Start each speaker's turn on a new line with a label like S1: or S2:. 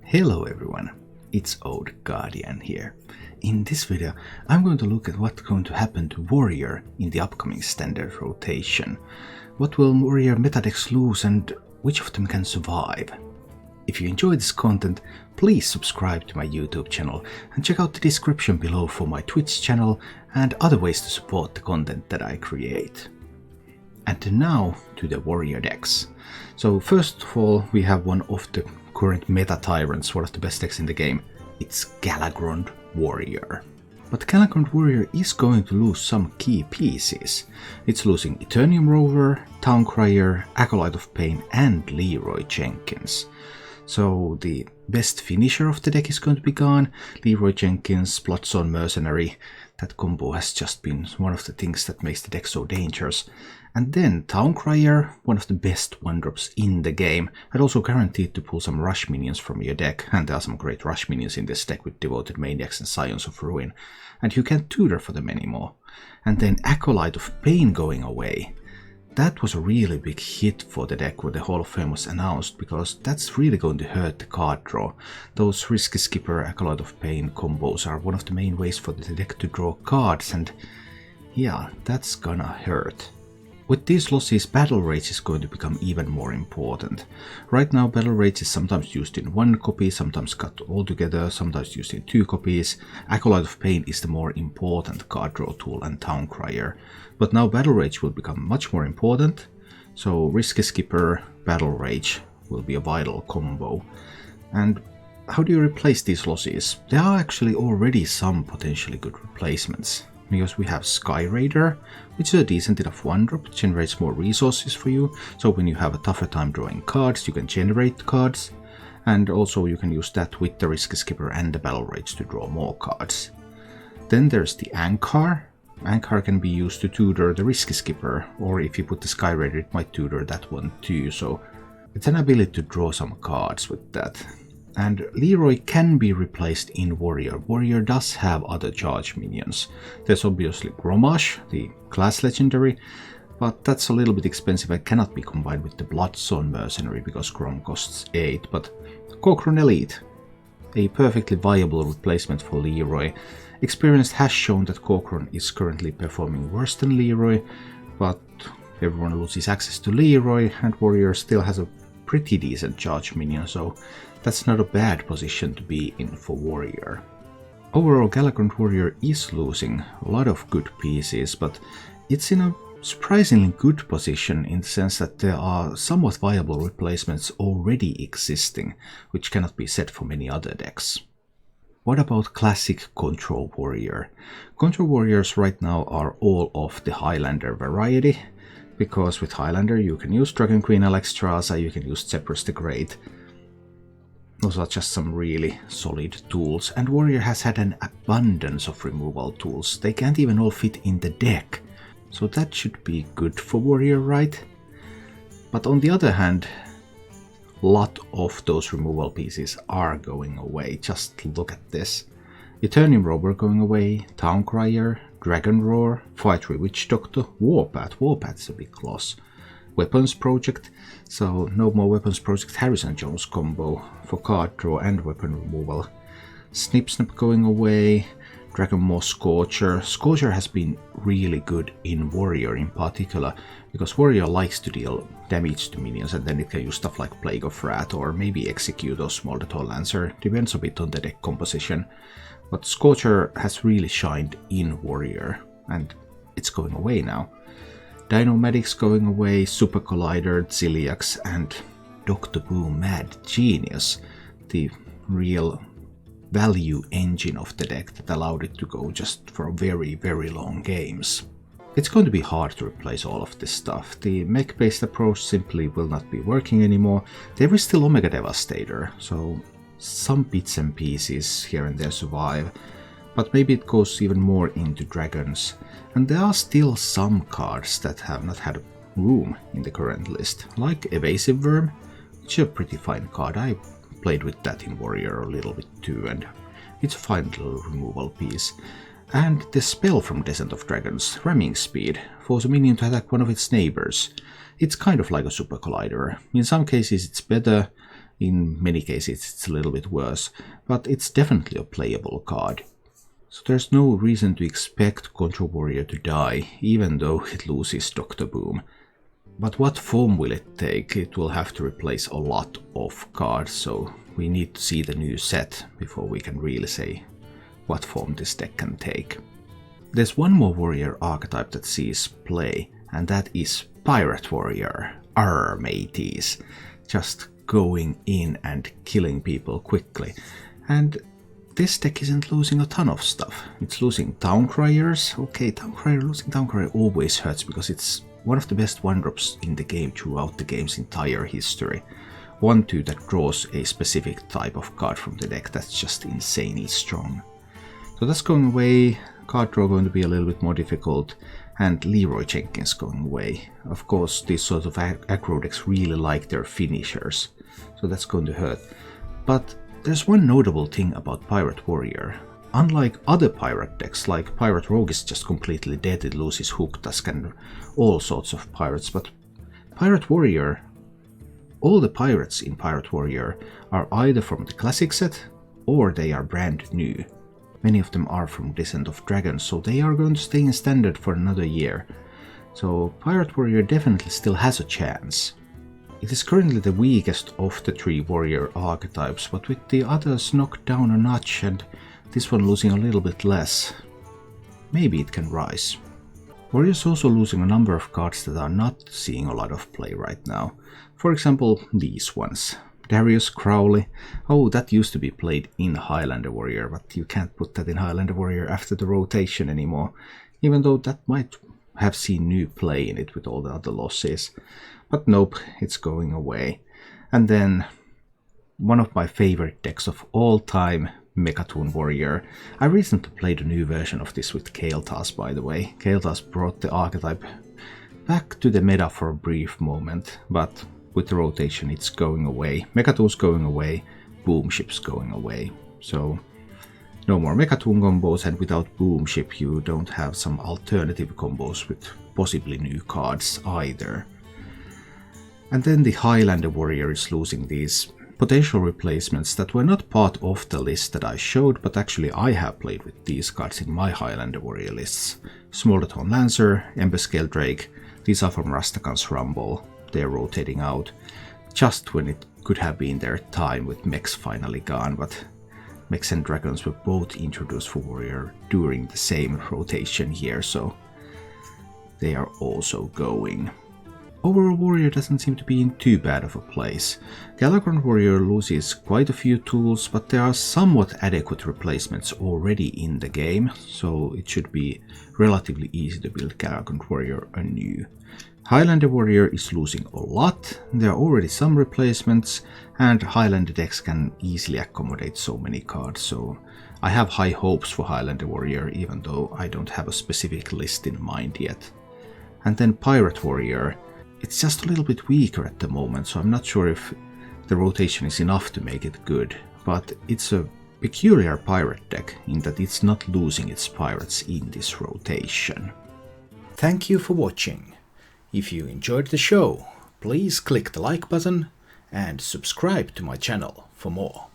S1: Hello everyone, it's Old Guardian here. In this video I'm going to look at what's going to happen to Warrior in the upcoming standard rotation. What will Warrior meta decks lose and which of them can survive? If you enjoy this content, please subscribe to my YouTube channel and check out the description below for my Twitch channel and other ways to support the content that I create. And now to the Warrior decks. So first of all, we have one of the current meta tyrants, one of the best decks in the game. It's Galakrond Warrior. But Galakrond Warrior is going to lose some key pieces. It's losing Eternium Rover, Town Crier, Acolyte of Pain and Leroy Jenkins. So the best finisher of the deck is going to be gone. Leroy Jenkins, Bloodstone Mercenary. That combo has just been one of the things that makes the deck so dangerous. And then Town Crier, one of the best 1-drops in the game, and also guaranteed to pull some rush minions from your deck. And there are some great rush minions in this deck with Devoted Maniacs and Scions of Ruin. And you can't tutor for them anymore. And then Acolyte of Pain going away. That was a really big hit for the deck when the Hall of Fame was announced, because that's really going to hurt the card draw. Those Risky Skipper, Acolyte of Pain combos are one of the main ways for the deck to draw cards, and yeah, that's gonna hurt. With these losses, Battle Rage is going to become even more important. Right now, Battle Rage is sometimes used in 1 copy, sometimes cut all together, sometimes used in 2 copies. Acolyte of Pain is the more important card draw tool and Town Crier. But now Battle Rage will become much more important, so Risky Skipper, Battle Rage will be a vital combo. And how do you replace these losses? There are actually already some potentially good replacements. Because we have Sky Raider, which is a decent enough 1-drop, generates more resources for you, so when you have a tougher time drawing cards, you can generate cards, and also you can use that with the Risky Skipper and the Battle Rage to draw more cards. Then there's the Anchor. Anchor can be used to tutor the Risky Skipper, or if you put the Sky Raider, it might tutor that one too, so it's an ability to draw some cards with that. And Leroy can be replaced in Warrior. Warrior does have other charge minions. There's obviously Grommash, the class legendary, but that's a little bit expensive and cannot be combined with the Bloodstone Mercenary because Grom costs 8. But Galakrond Elite, a perfectly viable replacement for Leroy. Experience has shown that Galakrond is currently performing worse than Leroy, but everyone loses access to Leroy, and Warrior still has a pretty decent charge minion, so that's not a bad position to be in for Warrior. Overall, Galakrond Warrior is losing a lot of good pieces, but it's in a surprisingly good position in the sense that there are somewhat viable replacements already existing, which cannot be said for many other decks. What about classic Control Warrior? Control Warriors right now are all of the Highlander variety, because with Highlander you can use Dragon Queen Alexstrasza, you can use Zephyrus the Great. Those are just some really solid tools, and Warrior has had an abundance of removal tools. They can't even all fit in the deck, so that should be good for Warrior, right? But on the other hand, a lot of those removal pieces are going away. Just look at this. Eternium Rover going away, Town Crier, Dragon Roar, Fightry Witch Doctor, Warpath. Warpath's a big loss. Weapons Project, so no more Weapons Project Harrison Jones combo for card draw and weapon removal. Snip Snap going away, Dragon Maw Scorcher. Scorcher has been really good in Warrior in particular, because Warrior likes to deal damage to minions and then it can use stuff like Plague of Wrath or maybe Execute or Smolder Lancer, depends a bit on the deck composition. But Scorcher has really shined in Warrior, and it's going away now. Dino-Madix going away, Super Collider, Ziliax, and Dr. Boom Mad Genius, the real value engine of the deck that allowed it to go just for very, very long games. It's going to be hard to replace all of this stuff. The mech-based approach simply will not be working anymore. There is still Omega Devastator, so some bits and pieces here and there survive, but maybe it goes even more into dragons. And there are still some cards that have not had room in the current list, like Evasive Worm, which is a pretty fine card. I played with that in Warrior a little bit too, and it's a fine little removal piece. And the spell from Descent of Dragons, Ramming Speed, forces a minion to attack one of its neighbors. It's kind of like a Super Collider. In some cases it's better, In many cases it's a little bit worse, but it's definitely a playable card. So there's no reason to expect Control Warrior to die, even though it loses Dr. Boom. But what form will it take? It will have to replace a lot of cards, so we need to see the new set before we can really say what form this deck can take. There's one more warrior archetype that sees play, and that is Pirate Warrior. Arr, mateys. Just going in and killing people quickly. And this deck isn't losing a ton of stuff. It's losing Town Criers. Okay, losing Town Crier always hurts because it's one of the best 1-drops in the game throughout the game's entire history. 1/2 that draws a specific type of card from the deck that's just insanely strong. So that's going away, card draw going to be a little bit more difficult, and Leroy Jenkins going away. Of course, these sort of aggro decks really like their finishers, so that's going to hurt. But there's one notable thing about Pirate Warrior. Unlike other pirate decks, like Pirate Rogue is just completely dead, it loses Hooktusk and all sorts of pirates, but Pirate Warrior, all the pirates in Pirate Warrior are either from the classic set or they are brand new. Many of them are from Descent of Dragons, so they are going to stay in standard for another year. So Pirate Warrior definitely still has a chance. It is currently the weakest of the 3 warrior archetypes, but with the others knocked down a notch and this one losing a little bit less, maybe it can rise. Warrior is also losing a number of cards that are not seeing a lot of play right now. For example, these ones. Darius Crowley. Oh, that used to be played in Highlander Warrior, but you can't put that in Highlander Warrior after the rotation anymore, even though that might have seen new play in it with all the other losses. But nope, it's going away. And then one of my favorite decks of all time, Galakrond Warrior. I recently played a new version of this with Kael'thas, by the way. Kael'thas brought the archetype back to the meta for a brief moment, but with the rotation it's going away. Megatoon's going away, Boom Ship's going away. So no more Megatoon combos, and without Boom Ship you don't have some alternative combos with possibly new cards either. And then the Highlander Warrior is losing these potential replacements that were not part of the list that I showed, but actually I have played with these cards in my Highlander Warrior lists. Smolderton Lancer, Ember Scale Drake, these are from Rastakan's Rumble. They're rotating out just when it could have been their time with mechs finally gone, but mechs and dragons were both introduced for Warrior during the same rotation here, so they are also going. Overall, Warrior doesn't seem to be in too bad of a place. Galakrond Warrior loses quite a few tools, but there are somewhat adequate replacements already in the game, so it should be relatively easy to build Galakrond Warrior anew. Highlander Warrior is losing a lot, there are already some replacements, and Highlander decks can easily accommodate so many cards, so I have high hopes for Highlander Warrior, even though I don't have a specific list in mind yet. And then Pirate Warrior. It's just a little bit weaker at the moment, so I'm not sure if the rotation is enough to make it good, but it's a peculiar pirate deck in that it's not losing its pirates in this rotation. Thank you for watching. If you enjoyed the show, please click the like button and subscribe to my channel for more.